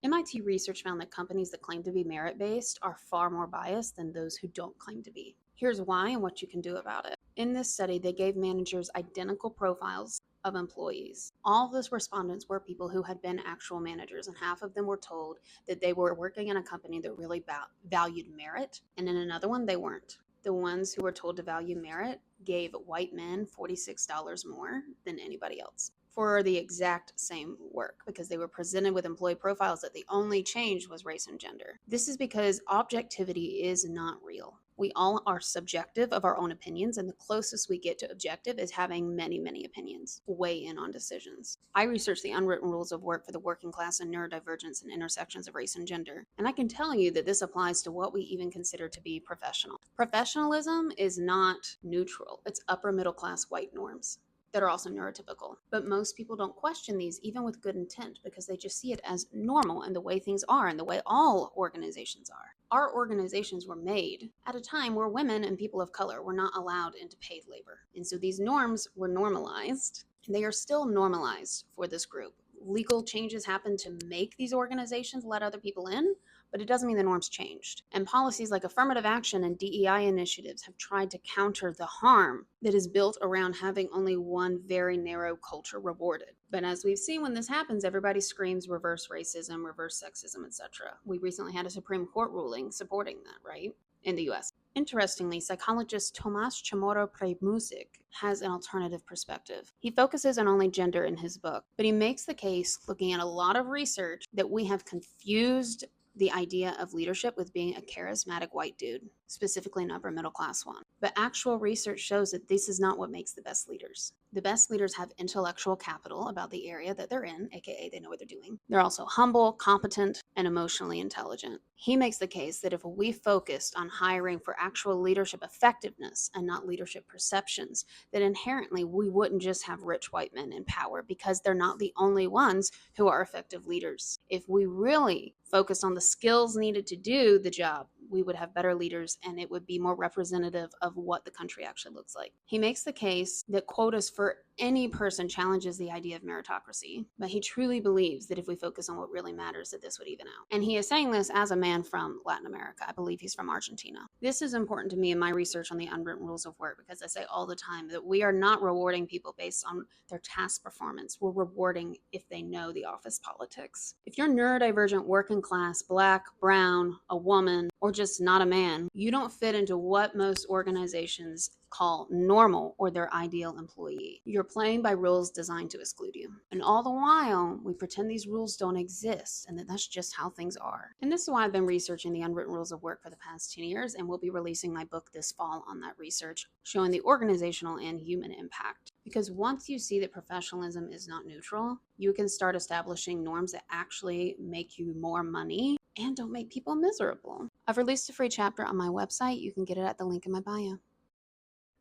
MIT research found that companies that claim to be merit-based are far more biased than those who don't claim to be. Here's why and what you can do about it. In this study, they gave managers identical profiles of employees. All of those respondents were people who had been actual managers, and half of them were told that they were working in a company that really valued merit, and in another one, they weren't. The ones who were told to value merit gave white men $46 more than anybody else for the exact same work because they were presented with employee profiles that the only change was race and gender. This is because objectivity is not real. We all are subjective of our own opinions, and the closest we get to objective is having many, many opinions weigh in on decisions. I researched the unwritten rules of work for the working class and neurodivergence and intersections of race and gender, and I can tell you that this applies to what we even consider to be professional. Professionalism is not neutral, it's upper middle class white norms that are also neurotypical. But most people don't question these, even with good intent, because they just see it as normal and the way things are and the way all organizations are. Our organizations were made at a time where women and people of color were not allowed into paid labor. And so these norms were normalized, and they are still normalized for this group. Legal changes happen to make these organizations let other people in, but it doesn't mean the norms changed. And policies like affirmative action and DEI initiatives have tried to counter the harm that is built around having only one very narrow culture rewarded. But as we've seen, when this happens, everybody screams reverse racism, reverse sexism, etc. We recently had a Supreme Court ruling supporting that, right? In the US. Interestingly, psychologist Tomas Chamorro Premusic has an alternative perspective. He focuses on only gender in his book, but he makes the case, looking at a lot of research, that we have confused the idea of leadership with being a charismatic white dude, specifically an upper middle class one. But actual research shows that this is not what makes the best leaders. The best leaders have intellectual capital about the area that they're in, aka they know what they're doing. They're also humble, competent, and emotionally intelligent. He makes the case that if we focused on hiring for actual leadership effectiveness and not leadership perceptions, that inherently we wouldn't just have rich white men in power because they're not the only ones who are effective leaders. If we really focused on the skills needed to do the job, we would have better leaders and it would be more representative of what the country actually looks like. He makes the case that quotas for any person challenges the idea of meritocracy, but he truly believes that if we focus on what really matters, that this would even out. And he is saying this as a man from Latin America. I believe he's from Argentina. This is important to me in my research on the unwritten rules of work because I say all the time that we are not rewarding people based on their task performance. We're rewarding if they know the office politics. If you're neurodivergent, working class, black, brown, a woman, or just not a man, you don't fit into what most organizations call normal or their ideal employee. You're playing by rules designed to exclude you. And all the while, we pretend these rules don't exist and that that's just how things are. And this is why I've been researching the unwritten rules of work for the past 10 years and will be releasing my book this fall on that research, showing the organizational and human impact. Because once you see that professionalism is not neutral, you can start establishing norms that actually make you more money and don't make people miserable. I've released a free chapter on my website. You can get it at the link in my bio.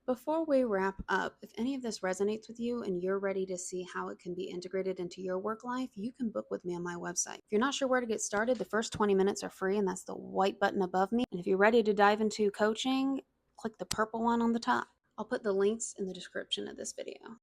Before we wrap up, if any of this resonates with you and you're ready to see how it can be integrated into your work life, you can book with me on my website. If you're not sure where to get started, the first 20 minutes are free, and that's the white button above me. And if you're ready to dive into coaching, click the purple one on the top. I'll put the links in the description of this video.